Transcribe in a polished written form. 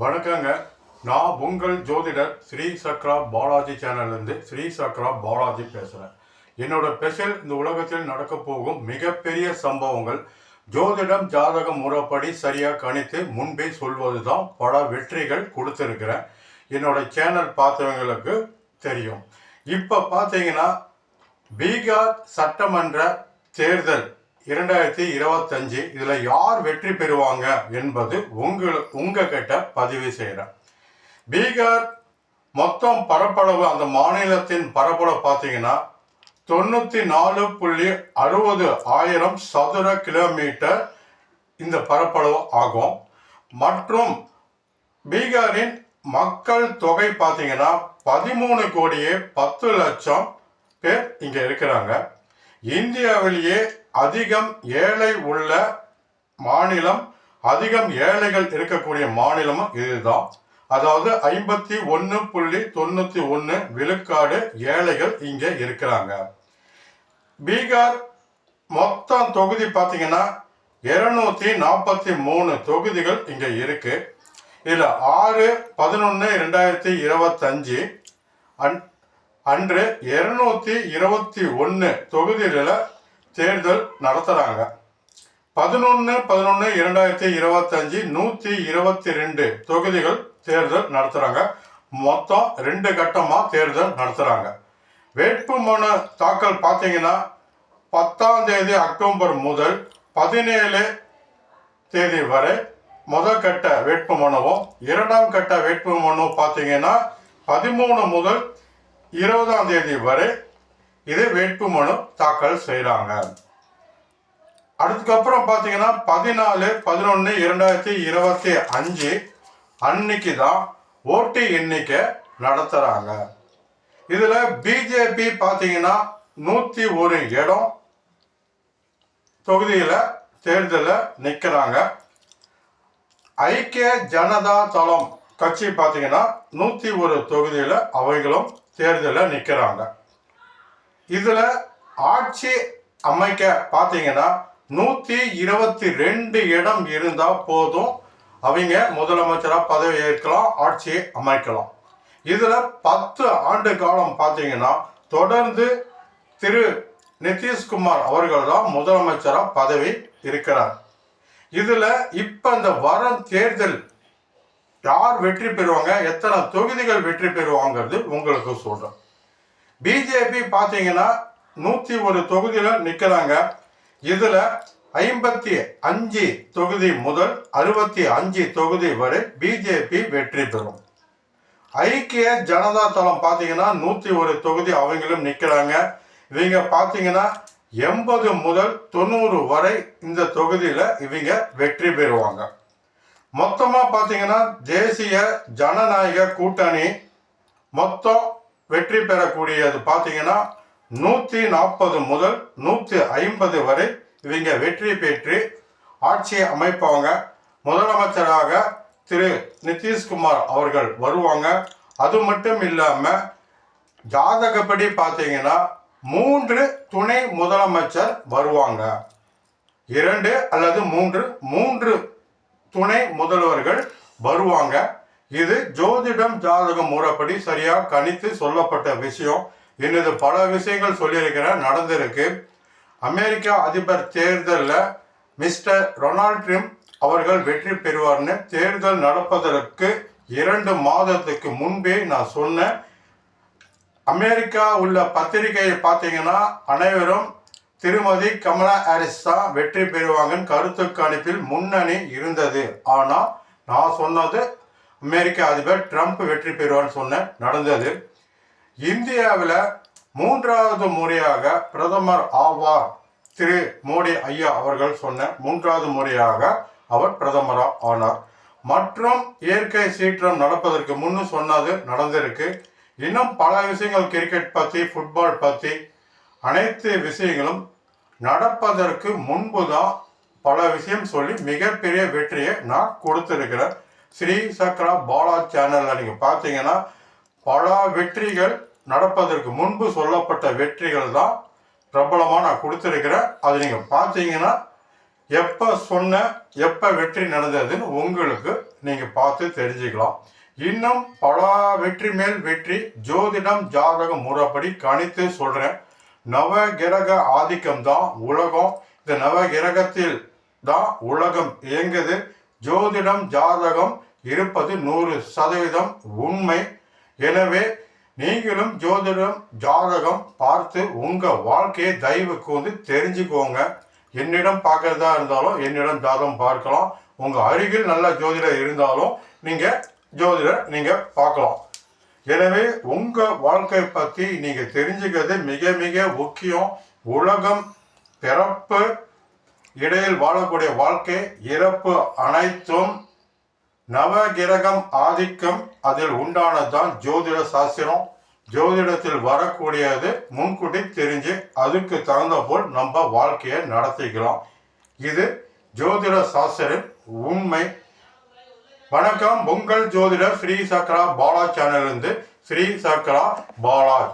வணக்கங்க. நான் உங்கள் ஜோதிடர் ஸ்ரீ சக்ரா பாலாஜி சேனல்லேருந்து ஸ்ரீ சக்ரா பாலாஜி பேசுகிறேன். என்னோட ஸ்பெஷல் இந்த உலகத்தில் நடக்க போகும் மிகப்பெரிய சம்பவங்கள் ஜோதிடம் ஜாதக முறைப்படி சரியாக கணித்து முன்பே சொல்வது தான் பல வெற்றிகள் கொடுத்துருக்கிறேன். என்னோட சேனல் பார்த்தவங்களுக்கு தெரியும். இப்போ பார்த்தீங்கன்னா பீகார் சட்டமன்ற தேர்தல் 2025 இதில் யார் வெற்றி பெறுவாங்க என்பது உங்ககிட்ட பதிவு செய்கிறேன். பீகார் மொத்தம் பரப்பளவு, அந்த மாநிலத்தின் பரப்பளவு பார்த்தீங்கன்னா 94.60 சதுர கிலோமீட்டர் இந்த பரப்பளவு ஆகும். மற்றும் பீகாரின் மக்கள் தொகை பார்த்தீங்கன்னா 13,10,00,000 பேர் இங்கே இருக்கிறாங்க. இந்தியாவிலேயே அதிகம் ஏழை உள்ள மாநிலம், அதிகம் ஏழைகள் இருக்கக்கூடிய மாநிலமும் இதுதான். அதாவது 51.91 விழுக்காடு ஏழைகள் இங்கே இருக்கிறாங்க. பீகார் மொத்தம் தொகுதி பார்த்தீங்கன்னா 243 தொகுதிகள் இங்கே இருக்கு. இதில் 6/11/2025 அன்று 221 தொகுதிகளில் தேர்தல் நடத்துகிறாங்க. 11/11/2025 122 தொகுதிகள் தேர்தல் நடத்துகிறாங்க. மொத்தம் 2 கட்டமாக தேர்தல் நடத்துகிறாங்க. வேட்புமனு தாக்கல் பார்த்தீங்கன்னா 10ஆம் தேதி அக்டோபர் முதல் 17 தேதி வரை முதல் கட்ட வேட்புமனுவும், 2ஆம் கட்ட வேட்புமனு பார்த்தீங்கன்னா 13 முதல் 20ஆம் தேதி வரை இது வேட்புமனு தாக்கல் செய்கிறாங்க. அதுக்கப்புறம் பார்த்தீங்கன்னா 14/11/2025 அன்னைக்கு தான் ஓட்டு எண்ணிக்கை நடத்துகிறாங்க. இதில் பிஜேபி பார்த்தீங்கன்னா 101 இடம் தொகுதியில் தேர்தலில் நிற்கிறாங்க. ஐக்கிய ஜனதா தளம் கட்சி பார்த்தீங்கன்னா 101 தொகுதியில் அவங்களும் தேர்தலில் நிற்கிறாங்க. இதில் ஆட்சி அமைக்க பார்த்தீங்கன்னா 122 இடம் இருந்தால் போதும், அவங்க முதலமைச்சராக பதவி ஏற்கலாம், ஆட்சியை அமைக்கலாம். இதில் 10 ஆண்டு காலம் பார்த்தீங்கன்னா தொடர்ந்து திரு நிதிஷ்குமார் அவர்கள் தான் முதலமைச்சராக பதவி இருக்கிறார். இதில் இப்போ இந்த வரும் தேர்தல் யார் வெற்றி பெறுவாங்க, எத்தனை தொகுதிகள் வெற்றி பெறுவாங்கிறது உங்களுக்கு சொல்கிறேன். பிஜேபி பார்த்தீங்கன்னா 101 தொகுதியில் நிற்கிறாங்க. இதில் 55 தொகுதி முதல் 65 தொகுதி வரை பிஜேபி வெற்றி பெறும். ஐக்கிய ஜனதா தளம் பார்த்தீங்கன்னா 101 தொகுதி அவங்களும் நிற்கிறாங்க. இவங்க பார்த்தீங்கன்னா 80 முதல் 90 வரை இந்த தொகுதியில் இவங்க வெற்றி பெறுவாங்க. மொத்தமாக பார்த்தீங்கன்னா தேசிய ஜனநாயக கூட்டணி மொத்தம் வெற்றி பெறக்கூடியது பார்த்தீங்கன்னா 140 முதல் 150 வரை இவங்க வெற்றி பெற்று ஆட்சியை அமைப்பாங்க. முதலமைச்சராக திரு நிதிஷ்குமார் அவர்கள் வருவாங்க. அது மட்டும் இல்லாமல் ஜாதகப்படி பார்த்தீங்கன்னா 3 துணை முதலமைச்சர் வருவாங்க. 2 அல்லது 3 துணை முதல்வர்கள் வருவாங்க. இது ஜோதிடம் ஜாதக முறைப்படி சரியாக கணித்து சொல்லப்பட்ட விஷயம். என்னது பல விஷயங்கள் சொல்லியிருக்கிறேன், நடந்திருக்கு. அமெரிக்கா அதிபர் தேர்தலில் மிஸ்டர் டொனால்ட் ட்ரம்ப் அவர்கள் வெற்றி பெறுவார்னு தேர்தல் நடப்பதற்கு 2 மாதத்துக்கு முன்பே நான் சொன்னேன். அமெரிக்கா உள்ள பத்திரிகையை பார்த்தீங்கன்னா அனைவரும் திருமதி கமலா ஹாரிஸ் தான் வெற்றி பெறுவாங்கன்னு கருத்து கணிப்பில் முன்னணி இருந்தது. ஆனால் நான் சொன்னது அமெரிக்க அதிபர் ட்ரம்ப் வெற்றி பெறுவான்னு சொன்னேன், நடந்தது. இந்தியாவில் 3வது முறையாக பிரதமர் ஆவார் திரு மோடி ஐயா அவர்கள் சொன்ன 3வது முறையாக அவர் பிரதமராக ஆனார். மற்றும் இயற்கை சீற்றம் நடப்பதற்கு முன்னு சொன்னது நடந்திருக்கு. இன்னும் பல விஷயங்கள் கிரிக்கெட் பற்றி, ஃபுட்பால் பற்றி அனைத்து விஷயங்களும் நடப்பதற்கு முன்பு தான் பல விஷயம் சொல்லி மிகப்பெரிய வெற்றியை நான் கொடுத்துருக்கிறேன். ஸ்ரீ சக்ரா பாலா சேனலில் நீங்கள் பார்த்தீங்கன்னா பல வெற்றிகள் நடப்பதற்கு முன்பு சொல்லப்பட்ட வெற்றிகள் தான் பிரபலமாக நான் கொடுத்துருக்கிறேன். அது நீங்கள் பார்த்தீங்கன்னா எப்போ சொன்ன, எப்போ வெற்றி நடந்ததுன்னு உங்களுக்கு நீங்கள் பார்த்து தெரிஞ்சுக்கலாம். இன்னும் பல வெற்றி மேல் வெற்றி ஜோதிடம் ஜாதக முறைப்படி கணித்து சொல்கிறேன். நவ கிரக ஆதிக்கம் தான் உலகம். இந்த நவ கிரகத்தில் தான் உலகம் இயங்குது. ஜோதிடம் ஜாதகம் இருப்பது 100% உண்மை. எனவே நீங்களும் ஜோதிடம் ஜாதகம் பார்த்து உங்கள் வாழ்க்கையை தயவு கூர்ந்து தெரிஞ்சுக்கோங்க. என்னிடம் பார்க்கறதா இருந்தாலும் என்னிடம் ஜாதகம் பார்க்கலாம். உங்கள் அருகில் நல்ல ஜோதிடர் இருந்தாலும் நீங்கள் ஜோதிடர் பார்க்கலாம். எனவே உங்கள் வாழ்க்கை பற்றி நீங்கள் தெரிஞ்சுக்கிறது மிக மிக முக்கியம். உலகம் பிறப்பு இடையில் வாழக்கூடிய வாழ்க்கை இறப்பு அனைத்தும் நவகிரகம் ஆதிக்கம் அதில் உண்டானதுதான் ஜோதிட சாஸ்திரம். ஜோதிடத்தில் வரக்கூடியது முன்கூட்டி தெரிஞ்சு அதுக்கு தகுந்த போல் நம்ம வாழ்க்கையை நடத்திக்கலாம். இது ஜோதிட சாஸ்திரம் உண்மை. வணக்கம், உங்கள் ஜோதிடர் ஸ்ரீ சக்கரா பாலா சேனலிருந்து ஸ்ரீ சக்கரா பாலாஜ்.